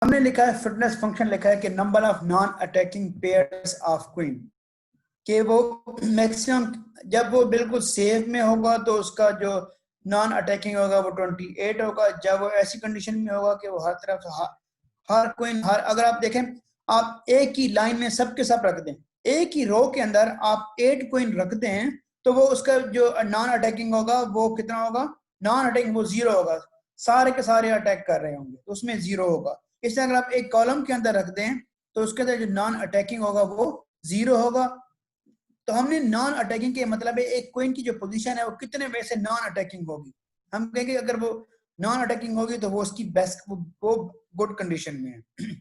हमने लिखा है फिटनेस फंक्शन लिखा है कि number of non attacking pairs of queen, कि वो मैक्सिमम जब वो बिल्कुल सेफ में होगा तो उसका जो नॉन अटैकिंग होगा वो 28 होगा। जब वो ऐसी कंडीशन में होगा कि वो हर तरफ हर क्वीन अगर आप देखें, आप एक ही लाइन में सबके सब रख दें, एक ही रो के अंदर आप 8 क्वीन रख दें, तो वो उसका जो नॉन अटैकिंग होगा वो कितना होगा? नॉन अटैकिंग वो 0 होगा, सारे के सारे अटैक कर रहे होंगे तो उसमें 0 होगा। इसलिए अगर आप एक कॉलम के अंदर रख दें तो उसके अंदर जो नॉन अटैकिंग होगा वो 0 होगा। तो हमने नॉन अटैकिंग के मतलब है एक क्वीन की जो पोजीशन है वो कितने वे से नॉन अटैकिंग होगी। हम कहेंगे अगर वो नॉन अटैकिंग होगी तो वो उसकी बेस्ट वो गुड कंडीशन में है।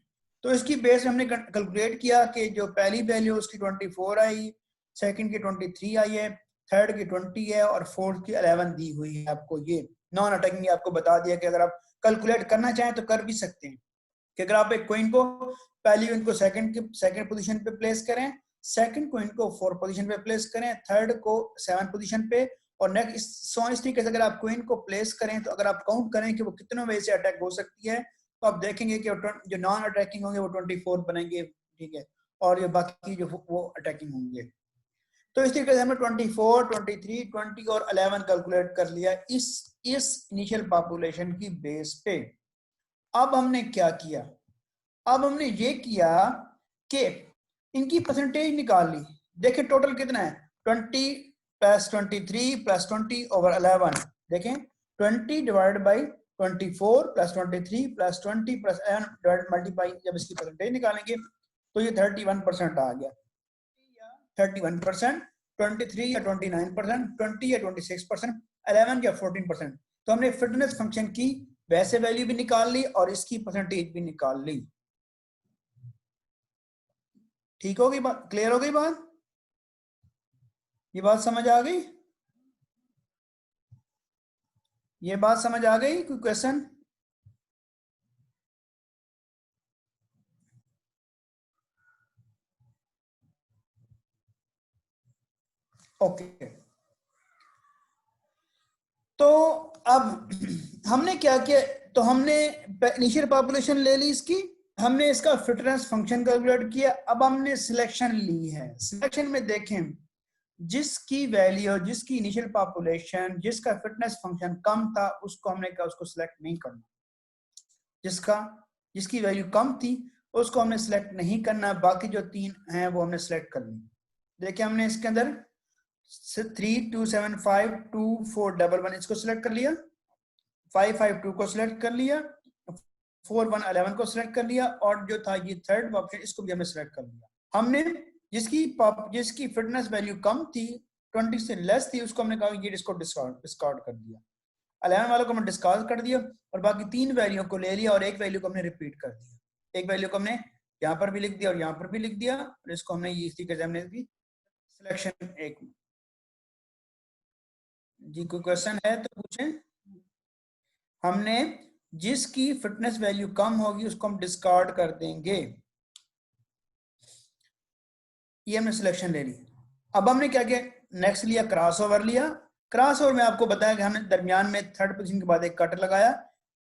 तो इसकी बेस हमने कैलकुलेट किया कि जो पहली वैल्यू उसकी 24 आई, सेकंड की 23 आई है, थर्ड की 20 है और फोर्थ की 11 दी हुई है। आपको ये नॉन अटैकिंग आपको बता दिया कि अगर आप कैलकुलेट करना चाहें तो कर भी सकते हैं कि अगर आप एक क्वीन को पहली क्वीन को सेकंड पोजीशन पे प्लेस करें, सेकंड क्वीन को 4 पोजीशन पे प्लेस करें, थर्ड को 7 पोजीशन पे, और नेक्स्ट इस तरीके से अगर आप क्वीन को प्लेस करें तो अगर आप काउंट करें कि वो कितने वे से अटैक हो सकती है तो आप देखेंगे कि जो नॉन अटैकिंग होंगे वो 24 बनेंगे, ठीक है, और ये बाकी जो वो अटैकिंग होंगे। तो इस तरीके से हमने 24, 23, 20 और 11 कैलकुलेट कर लिया इस इनिशियल पॉपुलेशन की बेस पे। अब हमने क्या किया? अब हमने ये किया कि इनकी परसेंटेज निकाल ली। देखिए टोटल कितना है, 20 प्लस 23 प्लस 20 ओवर 11। देखें 20 divide by 24 plus 23 plus 20 plus 11 divide multiply, जब इसकी परसेंटेज निकालेंगे तो ये 31% आ गया। 31%, 23 या 29%, 20 या 26%, 11 या 14%। तो हमने फिटनेस फंक्शन की वैसे वैल्यू भी निकाल ली और इसकी परसेंटेज भी निकाल ली। ठीक हो गई बात? क्लियर हो गई बात? ये बात समझ आ गई? ये बात समझ आ गई? कोई क्वेश्चन? ओके, तो अब हमने क्या किया, तो हमने इनिशियल पॉपुलेशन ले ली इसकी, हमने इसका फिटनेस फंक्शन कैलकुलेट किया। अब हमने सिलेक्शन ली है। सिलेक्शन में देखें जिसकी वैल्यू, जिसकी इनिशियल पॉपुलेशन, जिसका फिटनेस फंक्शन कम था उसको हमने कहा उसको सिलेक्ट नहीं करना। जिसकी वैल्यू कम थी उसको हमने सिलेक्ट नहीं करना, बाकी जो 3 हैं वो हमने सिलेक्ट कर ली। देखिए हमने इसके अंदर 3, 2, 7, 5, 2, 4, 1, 1 इसको सिलेक्ट कर लिया, 5, 5, 2 को सिलेक्ट कर लिया, 4, 1, 11 को सिलेक्ट कर लिया, और जो था ये थर्ड ऑप्शन इसको भी हमने सिलेक्ट कर लिया। हमने जिसकी फिटनेस वैल्यू कम थी, 20 से लेस थी, उसको हमने कहा ये इसको डिस्कार्ड कर दिया। 11 वालों को हमने डिस्कार्ड कर दिया और बाकी 3 वैल्यू को ले लिया और एक वैल्यू को हमने रिपीट कर दिया। एक वैल्यू को हमने यहाँ पर भी लिख दिया और यहाँ पर भी लिख दिया, और इसको हमने इस तरीके से हमने सिलेक्शन एक। जी कोई क्वेश्चन है तो पूछें। हमने जिसकी फिटनेस वैल्यू कम होगी उसको हम डिस्कार्ड कर देंगे। ये हमने सिलेक्शन ले ली। अब हमने क्या किया, नेक्स्ट लिया क्रॉसओवर लिया। क्रॉसओवर में आपको बताया कि हमने दरमियान में थर्ड पोजीशन के बाद एक कट लगाया,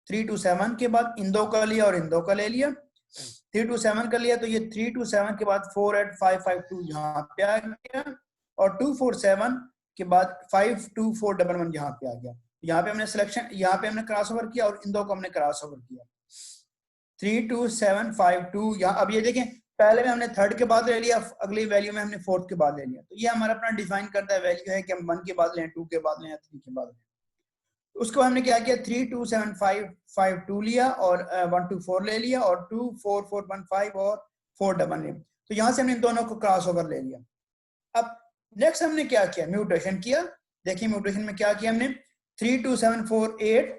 3 to 7 के बाद इन दो का लिया और इन दो का ले लिया। 3 to 7 का लिया तो ये 3 to 7 के बाद 4, 8, 5, 5, 2 यहाँ पे आ गया, और 2, 4, 7 के बाद 5, 2, 4, 1, 1 यहाँ पे आ गया। यहाँ पे हमने सिलेक्शन, यहाँ पे हमने क्रॉसओवर किया और इन दो को हमने क्रॉसओवर किया। 3, 2, 7, 5, 2 यहाँ। अब ये देखें पहले में हमने थर्ड के बाद ले लिया, अगली वैल्यू में हमने फोर्थ के बाद ले लिया। तो ये हमारा अपना डिफाइन करता है वैल्यू है कि हम 1 के बाद लें, 2 के बाद लें, 3 के बाद लें। उसको हमने क्या किया, 3, 2, 7, 5, 5, 2 लिया और 1, 2, 4 ले लिया, और 2, 4, 4, 1, 5 और 4, 1 ले। तो यहाँ से हमने इन दोनों को क्रॉस ओवर ले लिया। अब नेक्स्ट हमने क्या किया, म्यूटेशन किया। देखिए म्यूटेशन में क्या किया हमने, 3, 2, 7, 4, 8,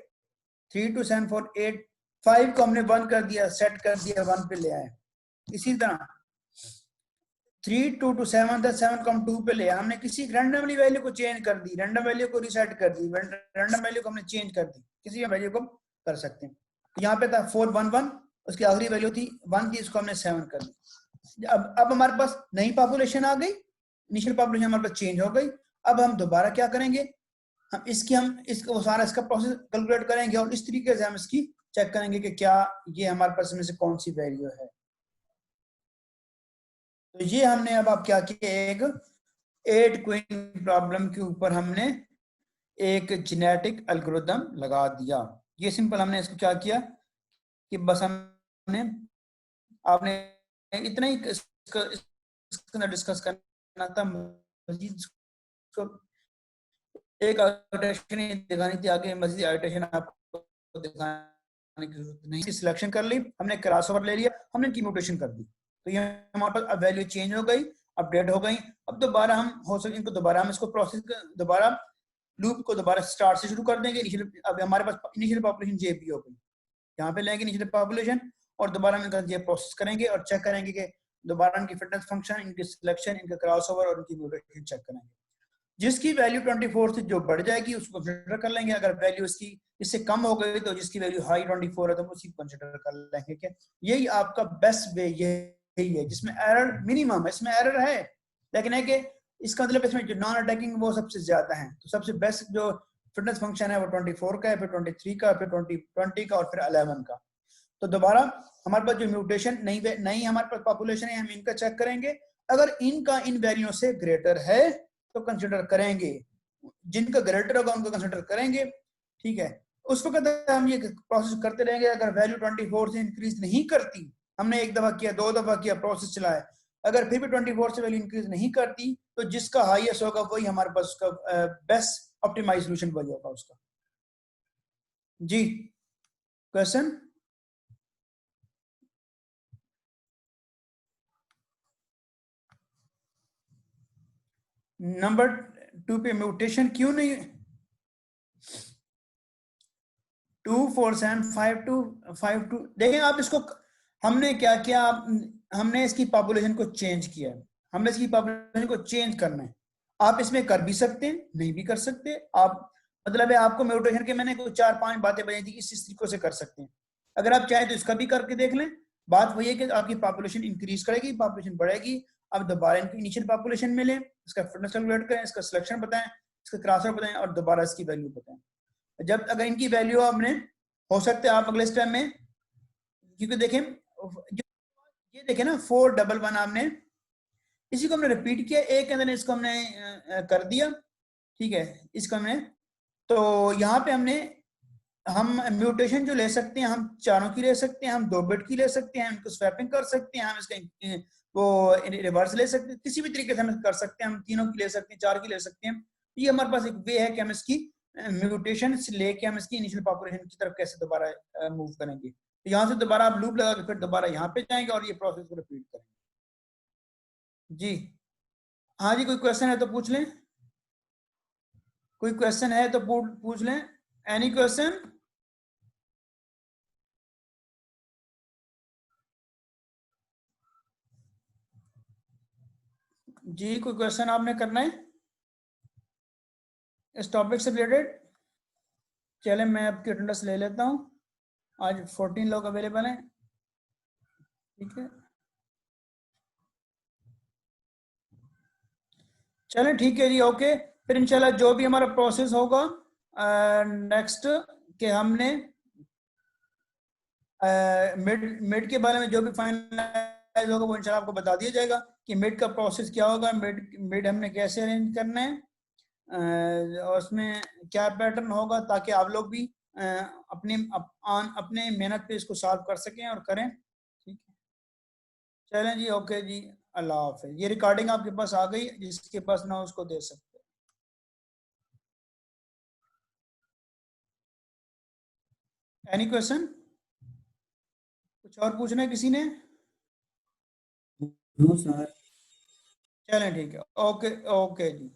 3, 2, 7, 4, 8, 5 को हमने 1 कर दिया, सेट कर दिया, 1 पे ले आए। इसी तरह 3, 2 to 7 था, 7 को हम 2 पे ले, हमने किसी रैंडमली वैल्यू को चेंज कर दी, रैंडम वैल्यू को रिसेट कर दी, रैंडम वैल्यू को हमने चेंज कर दी, किसी वैल्यू को कर सकते हैं। यहाँ पे था 4, 1, 1, उसकी आखिरी वैल्यू थी 1 की, इसको हमने 7 कर दी। अब हमारे पास नई पॉपुलेशन आ गई, इनिशियल पॉपुलेशन हमारे पास चेंज हो गई। अब हम दोबारा क्या करेंगे, हम इसको सारा इसका प्रोसेस कैलकुलेट करेंगे और इस तरीके से हम इसकी चेक करेंगे कि क्या ये हमारे पास में से कौन सी वैल्यू है। तो ये हमने अब आप क्या किया, एक 8 क्वीन प्रॉब्लम के ऊपर हमने एक जेनेटिक एल्गोरिथम लगा दिया। ये सिंपल हमने इसको क्या किया कि बस हमने आपने इतना ही इसके अंदर डिस्कस करना था, मजीद इसको एक आइटरेशन दिखानी थी, आगे मजीद आइटरेशन आपको दिखाने की जरूरत नहीं। सिलेक्शन कर ली हमने, क्रॉसओवर ले लिया हमने, इनकी म्यूटेशन कर दी, तो ये हमारे पास अब वैल्यू चेंज हो गई, अपडेट हो गई। अब दोबारा हम हो सके इनको दोबारा हम इसको प्रोसेस दोबारा लूप को दोबारा स्टार्ट से शुरू कर देंगे। इनिशियल अब हमारे पास इनिशियल पॉपुलेशन जेपी हो गई, यहाँ पे लेंगे इनिशियल पॉपुलेशन और दोबारा हम इनका ये प्रोसेस करेंगे और चेक करेंगे कि दोबारा इनकी फिटनेस फंक्शन, इनकी सिलेक्शन, इनका क्रॉसओवर और इनकी म्यूटेशन चेक करेंगे। जिसकी वैल्यू 24 से जो बढ़ जाएगी उसको कंसीडर कर लेंगे, अगर वैल्यू इसकी इससे कम हो गई तो जिसकी वैल्यू हाई 24 है तो उसी को कंसीडर कर लेंगे। क्या यही आपका बेस्ट वे यही है, जिसमें एरर मिनिमम है, इसमें एरर है लेकिन है कि इसका मतलब इसमें जो नॉन अटैकिंग वो सबसे ज्यादा है। तो सबसे बेस्ट जो फिटनेस फंक्शन है वो 24 का है, फिर 23 का, फिर 20 का और फिर 11 का। तो दोबारा हमारे पास जो म्यूटेशन नई हमारे पास पॉपुलेशन है, हम इनका चेक करेंगे। अगर इनका इन वैल्यू से ग्रेटर है तो कंसिडर करेंगे, जिनका ग्रेटर होगा उनको कंसिडर करेंगे। ठीक है, उस वक्त हम ये प्रोसेस करते रहेंगे। अगर वैल्यू 24 से इंक्रीज नहीं करती, हमने एक दफा किया, 2 दफा किया, प्रोसेस चलाया, अगर फिर भी 24 से वैल्यू इंक्रीज नहीं करती तो जिसका हाईएस्ट होगा वही हमारे पास उसका बेस्ट ऑप्टिमाइज सोल्यूशन वही होगा उसका। जी क्वेश्चन नंबर 2 पे म्यूटेशन क्यों नहीं, 2 4 7 5 2 5 2 देखें आप इसको, हमने क्या किया, हमने इसकी पॉपुलेशन को चेंज किया है, हमने इसकी पॉपुलेशन को चेंज करना है। आप इसमें कर भी सकते हैं, नहीं भी कर सकते आप, मतलब है आपको म्यूटेशन के मैंने कुछ 4-5 बातें बताई थी, इस तरीके से कर सकते हैं। अगर आप चाहें तो इसका भी करके देख लें। बात वही है कि आपकी पॉपुलेशन इंक्रीज करेगी, पॉपुलेशन बढ़ेगी, आप दोबारा इनकी इनिशियल पॉपुलेशन में लें, इसका फिटनेस कैलकुलेट करें, इसका सिलेक्शन बताएं, इसका क्रॉसओवर बताएं और दोबारा इसकी वैल्यू बताएं। जब अगर इनकी वैल्यू आपने हो सकता है आप अगले स्टेप में, क्योंकि देखें ये देखें ना 411 आपने इसी को हमने रिपीट किया, एक के अंदर इसको हमने कर दिया। ठीक है, इसको हमने, तो यहाँ पे हमने हम म्यूटेशन जो ले सकते हैं, हम चारों की ले सकते हैं, हम 2 बिट की ले सकते हैं, उनको स्वैपिंग कर सकते हैं, हम इसका वो रिवर्स ले सकते हैं, किसी भी तरीके से हम कर सकते हैं, हम तीनों की ले सकते हैं, 4 की ले सकते हैं। ये हमारे पास एक वे है कि हम इसकी म्यूटेशन से लेके हम इसकी इनिशियल पॉपुलेशन की तरफ कैसे दोबारा मूव करेंगे। तो यहाँ से दोबारा आप लूप लगा के फिर दोबारा यहाँ पे जाएंगे और ये प्रोसेस को रिपीट करेंगे। जी हाँ जी, कोई क्वेश्चन है तो पूछ लें, कोई क्वेश्चन है तो पूछ लें, एनी क्वेश्चन। जी कोई क्वेश्चन आपने करना है इस टॉपिक से रिलेटेड? चले मैं आपकी अटेंडेंस ले लेता हूँ, आज 14 लोग अवेलेबल हैं। ठीक है, चलें ठीक है जी, ओके। फिर इंशाल्लाह जो भी हमारा प्रोसेस होगा नेक्स्ट के हमने मिड के बारे में जो भी फाइनलाइज होगा वो इंशाल्लाह आपको बता दिया जाएगा कि मिड का प्रोसेस क्या होगा, मिड हमने कैसे अरेंज करना है, और उसमें क्या पैटर्न होगा, ताकि आप लोग भी अपने मेहनत पे इसको सॉल्व कर सकें और करें। ठीक है, चलें जी, ओके जी, अल्लाह हाफिज़। ये रिकॉर्डिंग आपके पास आ गई, जिसके पास ना उसको दे सकते। एनी क्वेश्चन, कुछ और पूछना है किसी ने? No sir. चलें ठीक है, ओके ओके जी,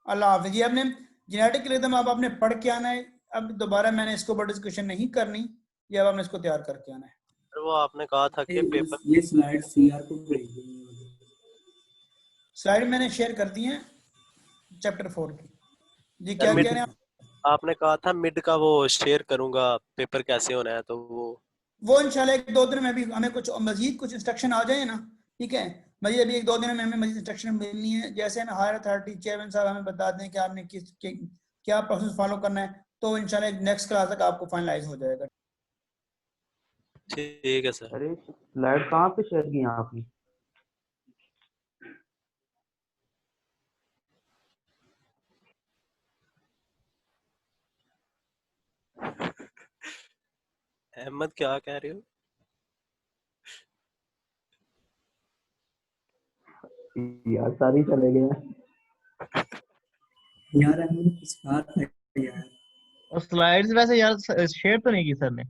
अल्लाह हाफिज़। ये आपने जेनेटिक रिदम अब आपने पढ़ के आना है, अब दोबारा मैंने इसको ऊपर डिस्कशन नहीं करनी, ये अब आपने इसको तैयार करके आना है। वो आपने कहा था कि पेपर ये स्लाइड सीआर को भेज देंगे। स्लाइड मैंने शेयर कर दी है चैप्टर 4 की। जी क्या कह रहे हैं आप? आपने कहा था मिड का वो शेयर करूंगा, पेपर कैसे होना है, तो वो इंशाल्लाह 1-2 दिन में भी हमें कुछ मजीद कुछ इंस्ट्रक्शन आ जाए ना, ठीक है, मजीद अभी 1-2 दिन में हमें मजीद इंस्ट्रक्शन मिलनी है, जैसे ना हायर अथॉरिटी चेयरमैन साहब हमें बता दें कि आपने क्या प्रोसेस फॉलो करना है, तो इंशाल्लाह नेक्स्ट क्लास तक आपको फाइनलाइज हो जाएगा। ठीक है सर। अरे स्लाइड कहाँ पे शेयर की आपने? अहमद क्या कह रहे हो? यार सारी चले गए हैं। यार हमने कुछ कहा था यार। और स्लाइड्स वैसे यार शेयर तो नहीं की सर ने।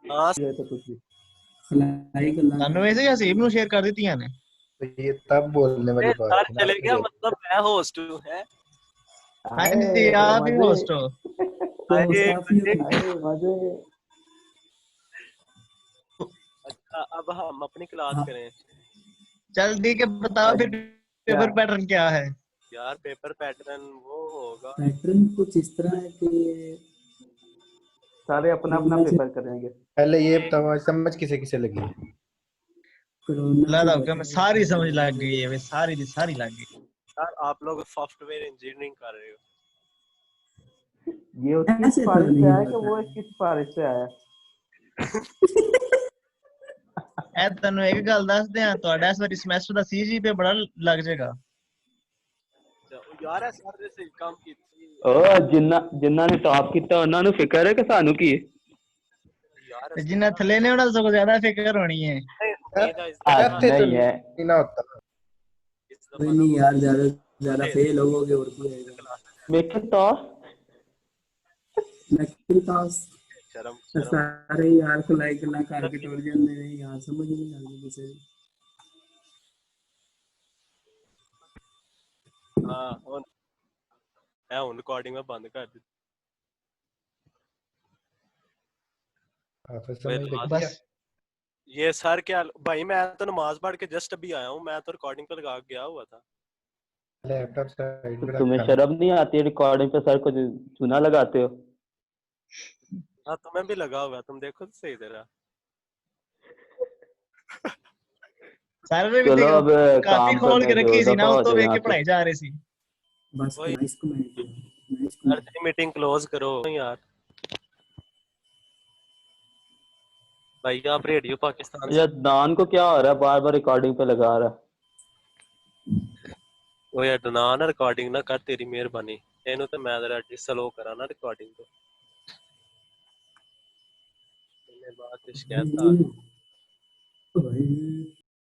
हाँ ये तो कुछ भी खलाई गल्ला ਤੁਹਾਨੂੰ ਵੈਸੇ ਜਾਂ ਸੇਬ ਨੂੰ ਸ਼ੇਅਰ ਕਰ ਦਿੱਤੀਆਂ ਨੇ। तो ये तब बोलने वाली बात सर थी ना चले आपने गया जो मतलब मैं होस्ट हूँ है। हाँ जी आप ही होस्ट हो। तो अरे मुस्ताफी मजे। अरे मजे। अच्छा अब हम अपनी क्लास हाँ। करें। चल ठीक है बताओ फिर पेपर पैटर्न क्या है। यार पेपर पैटर्न वो होगा। पैटर्न कुछ इस तरह है कि सारे अपना अपना कोरोना से पेपर करेंगे। पहले ये बताओ समझ किसे किसे लगी है? कोरोना ला से दो बचा मैं सारी समझ लग गई है वे सारी दी सारी लग गई। यार आप लोग सॉफ्टवेयर इंजीनियरिंग कर रहे हो। ये उसकी ऐसे तो सिफारिश नहीं से आया कि होता वो है। इसकी सिफारिश से आया? ਐ ਤੈਨੂੰ ਇੱਕ ਗੱਲ ਦੱਸਦੇ ਆ ਤੁਹਾਡਾ ਇਸ ਵਾਰੀ ਸਮੈਸਟਰ ਦਾ ਸੀਜੀ पे बड़ा ਲੱਗ ਜਾਏਗਾ। यार सर से काम की ओ जिन्ना ने टॉप किया उन्होंने फिक्र है कि सानू की यार ਤੇ ਜਿੰਨਾ ਥੱਲੇ ਨੇ ਉਹਨਾਂ ਤੋਂ ਸਗੋਂ ਜ਼ਿਆਦਾ ਫਿਕਰ होनी है। नहीं है। ना होता कोई नहीं यार ज्यादा फेल होगे और कोई आएगा लेकिन तो मैकिंटॉश शर्म सारे यार खलाई गल्ला करके टुर जांदे ने यार समझ नहीं आती किसी दी। हाँ ਹੁਣ रिकॉर्डिंग में बंद कर दी। तो समझ लगी बस है? ये सर क्या भाई मैं तो नमाज पढ़ के जस्ट अभी आया हूँ। मैं तो रिकॉर्डिंग पे लगा के गया हुआ था। लैपटॉप साइड तो में तुम्हें रखा शर्म नहीं आती रिकॉर्डिंग पे सर को चूना लगाते हो? हाँ तुम्हें भी लगा हुआ है, तुम देखो तो सही तरह। सारे भी चलो अब काफी काम खोल करने के दो रखी सी दफा ना हो उस तो जाए देख यहाँ के से। पढ़ाई जा रही सी। बस वही। इसको मैं सर की मीटिंग क्लोज करो यार। भाई आप रेडियो पाकिस्तान से यार दान को क्या हो रहा है बार बार रिकॉर्डिंग पे लगा रहा है। वो यार ना ना रिकॉर्डिंग ना कर तेरी मेहरबानी। ਇਹਨੂੰ ਤੇ ਮੈਂ ਜਰਾ ਸਲੋ ਕਰਾਂ ਨਾ ਰਿਕਾर्डिंग ਤੋਂ। ਇਹਨੇ ਬਾਅਦ ਤੇ ਸ਼ਿਕਾਇਤ ਆ भाई